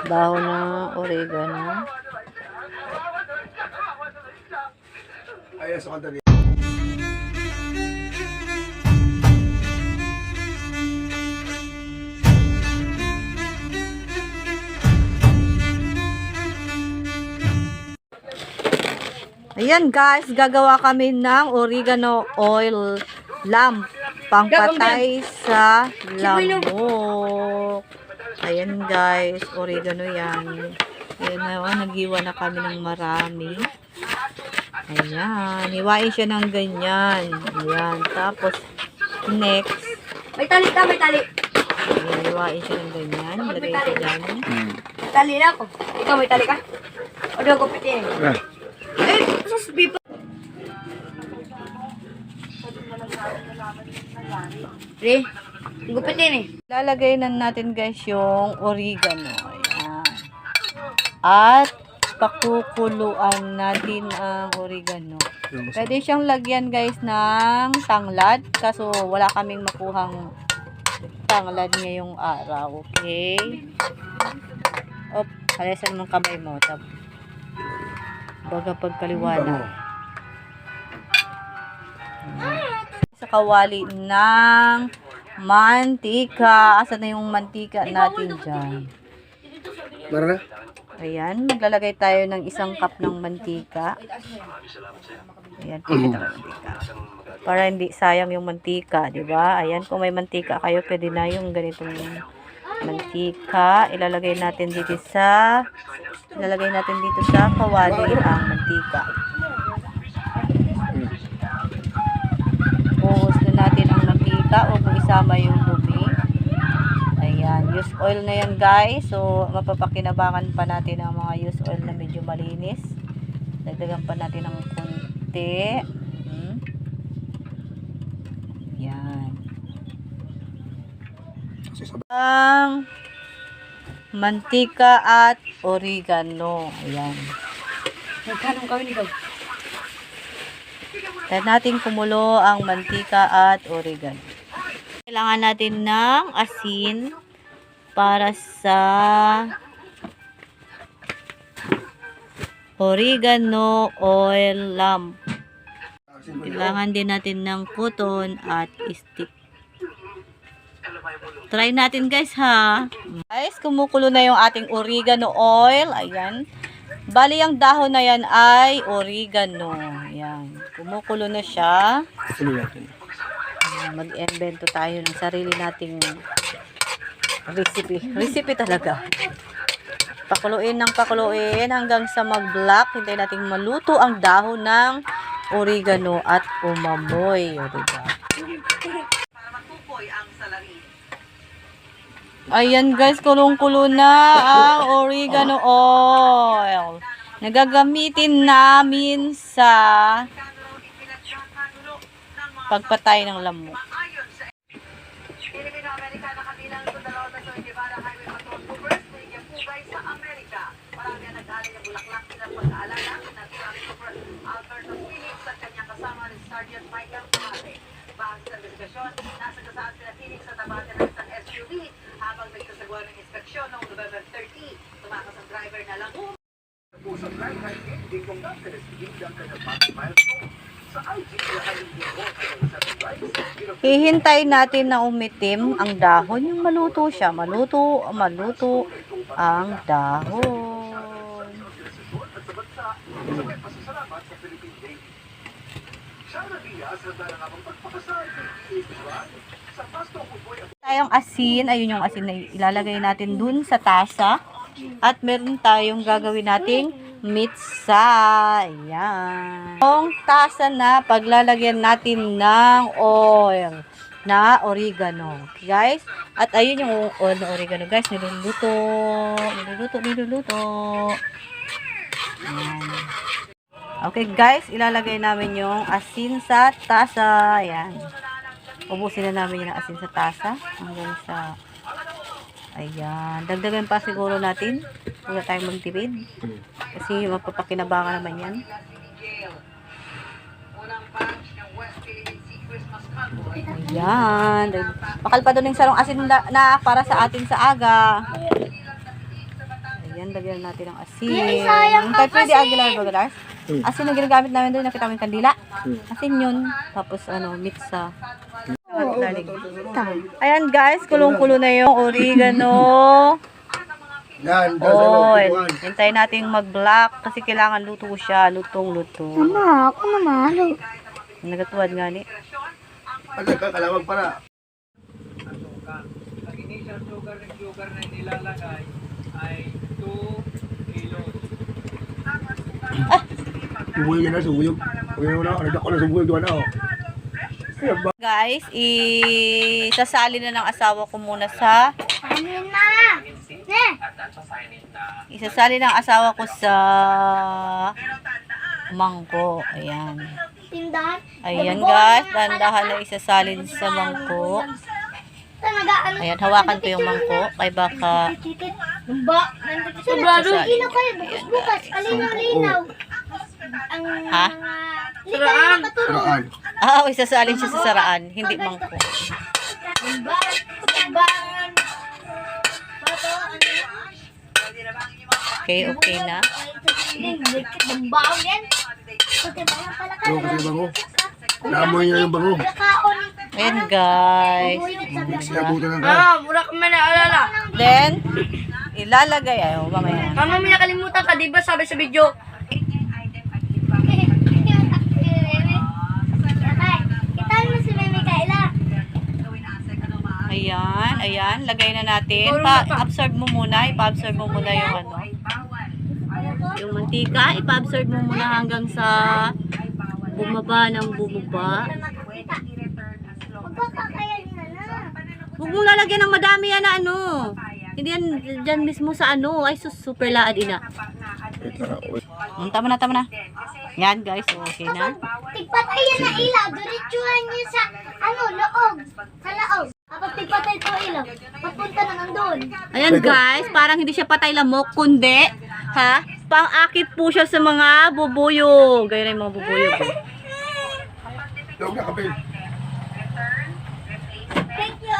Dahon ng oregano. Ay, sa kanta niya. Ayan guys, gagawa kami ng oregano oil lamp pangpatay sa lamok. Ayan guys, oregano yan. Ayan na, naghiwa na kami ng marami. Ayan, hiwain siya ng ganyan. Ayan, tapos next. May tali ka, may tali. Ayan, hiwain siya ng ganyan. Lagay siya dyan. May tali na ako. Ikaw may tali ka? O doon gupitin. Eh, sasabi pa. Re, gupitin eh. Lalagay na natin guys yung oregano. Ayan. At pakukuluan natin ang oregano. Pwede siyang lagyan guys ng tanglad. Kaso wala kaming makuhang tanglad ngayong araw. Okay? Op, halasan mong kamay mo. Baga pagkaliwanag. Sa kawali ng mantika. Asan na yung mantika natin dyan? Mara na? Ayan, maglalagay tayo ng 1 cup ng mantika. Ayan, pwede tayo mantika. Para hindi sayang yung mantika, di ba? Ayan, kung may mantika kayo, pwede na yung ganitong mantika. Ilalagay natin dito sa kawali ang mantika. Buhos na natin ang mantika o kung isama yung dumi. Ayan, used oil na yan guys. So, mapapakinabangan pa natin ang mga used oil na medyo malinis. Dagdagan pa natin ng konti. Ayan. Ang mantika at oregano. Ayan. Magkanong kawin ikaw? Kaya natin kumulo ang mantika at oregano. Kailangan natin ng asin para sa oregano oil lamp. Kailangan din natin ng cotton at stick. Try natin guys ha. Guys, kumukulo na yung ating oregano oil. Ayan. Bali ang dahon na yan ay oregano. Ayan. Kumukulo na siya. Mag-invento tayo ng sarili nating recipe. Recipe talaga. Pakuluin ng pakuluin hanggang sa mag-black. Hintayin natin maluto ang dahon ng oregano at umamoy. O, diba? Ayan guys, kulong-kulo na ang oregano oil. Nagagamitin namin sa pagpatay ng lamok. Nasa kasaan sila Phoenix sa tabakan ng isang SUV habang nagsasagawa ng inspeksyon noong November 30. Tumakas ang driver na lang. Hihintay natin na umitim ang dahon. Yung maluto siya. Maluto ang dahon. Tayong asin, ayun yung asin na ilalagay natin dun sa tasa. At meron tayong gagawin nating mitsa. Ayan. Yung tasa na paglalagyan natin ng oil na oregano. Okay, guys? At ayun yung oil na oregano, guys. Niluluto. Ayan. Okay guys, ilalagay namin yung asin sa tasa. Ayan. Ubusin na namin yung asin sa tasa. Hanggang sa... Ayan. Dagdagan pa siguro natin. Huwag na tayong magtipid. Kasi mapapakinabangan naman yan. Ayan. Bakal pa doon yung sarong asin na para sa atin sa aga. Ayan, lagyan natin ng asin. Kahit pwede aguilar. Asin na ginagamit namin doon, nakita mo yung kandila. Asin yun. Tapos mix sa darling. Ayan guys, kulong-kulo na yung oregano. Yan, Oil. Hintayin natin mag-black kasi kailangan luto siya. Lutong-luto. Mama, ako na malo. Nagatuwad nga ni. Ano ka, kalawag para. Ang initial sugar na nilalagay ay 2 kilos. Subuyog yun na, subuyog. Subuyog na, nagdako na subuyog yun na. Guys, isasali na ng asawa ko muna sa Amin na. Ne. isasali ng asawa ko sa mangko. Ayan. Tindahan. Ayan guys, dandahan na isasalin sa mangko. Ayan, hawakan ko yung mangko. Kay baka Ba, sobrado. Sasali. Ilaw kayo, bukas-bukas. Kalinaw-linaw. Ang Ha? saraan. Saraan. Isasalin siya sa saraan, hindi mangko. Timbangan. Bato, ano? Okay, okay na. Timbangan yan. Timbangan pala ka. Oo, kasi bango. Naamoy niya yung bango. Nakaon. Ayan guys. Sinabutan ng ka. Mura ka man naalala. Then, ilalagay. Ayaw, mamaya. Mama, may nakalimutan ka, di ba sabi sa video? Kita mo si Meme Kaila. Ayan, ayan. Lagay na natin. Pa-absorb mo muna. Ipa-absorb mo muna yung ano. Yung mantika. Ipa-absorb mo muna hanggang sa bumaba ng bumaba. Magkakakayanin na. Huwag mong lalagyan ng madami yan na ano. Hindi yan dyan mismo sa ano. Ay, super laad ina. Tama na. Yan guys, okay na. Tigpatay yan na ilaw. Diretsuhan niyo sa, loob. Sa laog. Kapag tigpatay ito ilaw, papunta na nandun. Ayan guys, parang hindi siya patay lamok, kundi, pang-akit po siya sa mga bubuyog. Gaya na yung mga bubuyog. Lawag na kape. Thank you.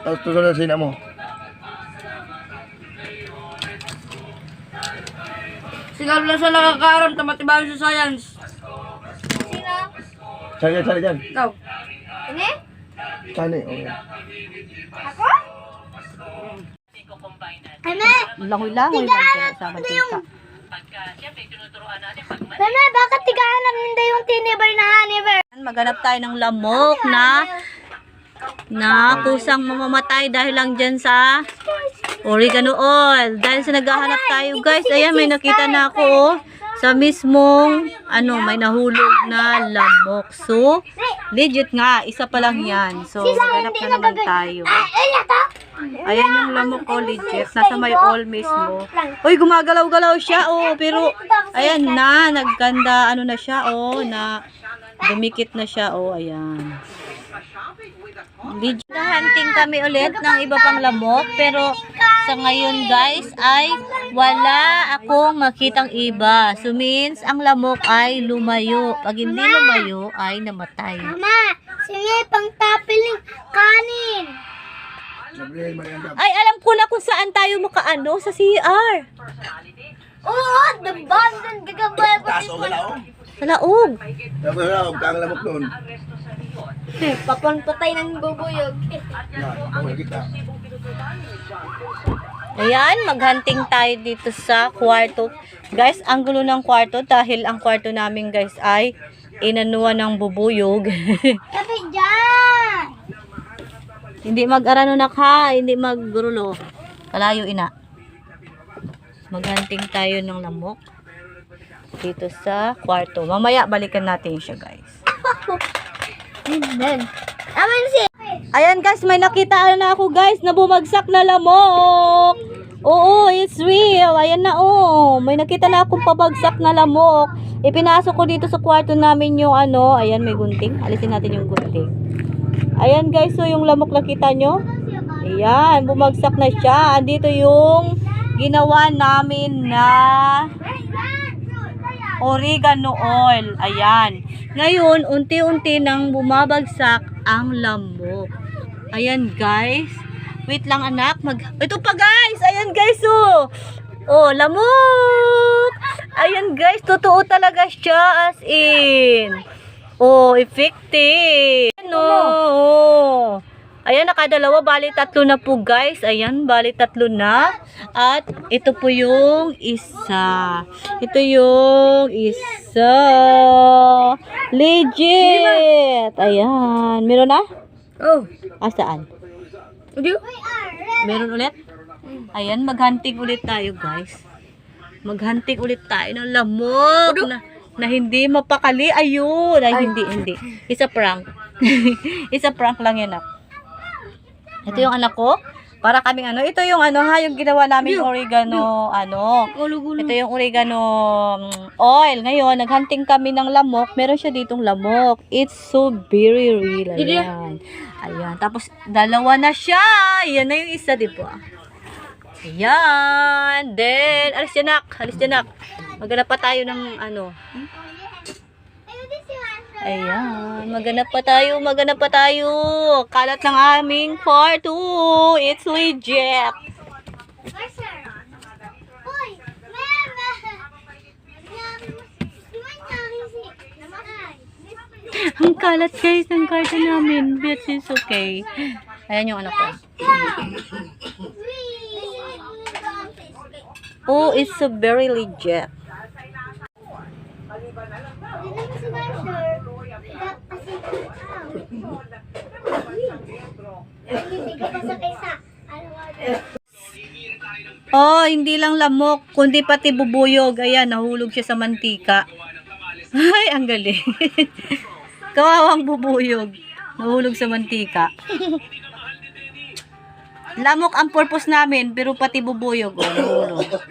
Tapos tusunod na sina mo. Siguro lang siya nakakaram, tamatibayan sa science. Sino? Sali dyan. Ikaw. Ini? Sali, okay. Ako? Ano? Langoy-langoy lang sa mantika. Mama, bakit tigahanap ninda yung tinibar na hanibar? Maghanap tayo ng lamok na kusang mamamatay dahil lang dyan sa oregano oil. Dahil sa naghahanap tayo guys, ayan may nakita na ako sa mismong may nahulog na lamok. So, legit nga, isa pa lang yan. So, maghanap na naman tayo. Ayan yung lamok ko, legit. Nasa may oil mismo. Uy, gumagalaw-galaw siya, pero ayan na, nagganda, na siya, na dumikit na siya, ayan. Legit. Hunting kami ulit ng iba pang lamok, pero sa ngayon guys ay wala akong makitang iba. So means ang lamok ay lumayo. Pag hindi lumayo ay namatay. Mama, sige, pang tapiling kanin. Ay, alam ko na kung saan tayo makaano sa CR. Oo, the button, gagabay ko. Sa laog. Tapos lawag ka ang lamok doon. Papunpatay ng bubuyog. Yan, okay kita. Ayan, maghunting tayo dito sa kwarto. Guys, ang gulo ng kwarto dahil ang kwarto namin guys ay inanuan ng bubuyog. Sabi dyan. Hindi mag-arano ha, hindi maggurulo. Kalayo ina. Maghunting tayo ng lamok dito sa kwarto. Mamaya balikan natin siya guys. Amen. Amen si. Ayan guys, may nakita na ako guys na bumagsak na lamok. Oo, it's real. Ayan na may nakita na akong pabagsak na lamok. Ipinasok ko dito sa kwarto namin yung ayan may gunting. Alisin natin yung gunting. Ayan guys, so yung lamok nakita nyo. Ayan, bumagsak na siya. Andito yung ginawa namin na oregano oil. Ayan. Ngayon, unti-unti nang bumabagsak ang lamok. Ayan guys. Wait lang anak. Ito pa guys. Ayan guys oh. Oh, lamok. Ayan guys. Totoo talaga siya as in. Oh, effective. Ano? Oh. Ayan, nakadalawa. Bali, 3 na po guys. Ayan, bali 3 na. At ito po yung isa. Ito yung isa. Legit. Ayan. Meron na? Oh. Asaan? Meron ulit? Ayan, maghunting ulit tayo guys. Maghunting ulit tayo ng lamok na hindi mapakali. Ayun. Ay, hindi. Isa prank. Isa prank lang yan ah. Ito yung anak ko. Para kaming ano. Ito yung ano ha. Yung ginawa namin oregano. Ano. Ito yung oregano oil. Ngayon, naghunting kami ng lamok. Meron siya ditong lamok. It's so very real. Ayan. Ayan. Tapos, 2 na siya. Ayan na yung isa, di ba? Ayan. Then, alis dyan nak. Alis dyan nak. Maghanap pa tayo ng ano. Ayan, maghanap pa tayo. Kalat ng aming part 2. It's legit. Ang kalat guys ng karton namin. But it's okay. Ayan yung anak ko. Oh, it's so very legit. Oh, hindi lang lamok, kundi pati bubuyog. Ayan, nahulog siya sa mantika. Ay, ang galing. Kawawang bubuyog. Nahulog sa mantika. Lamok ang purpose namin, pero pati bubuyog. Oh, nahulog.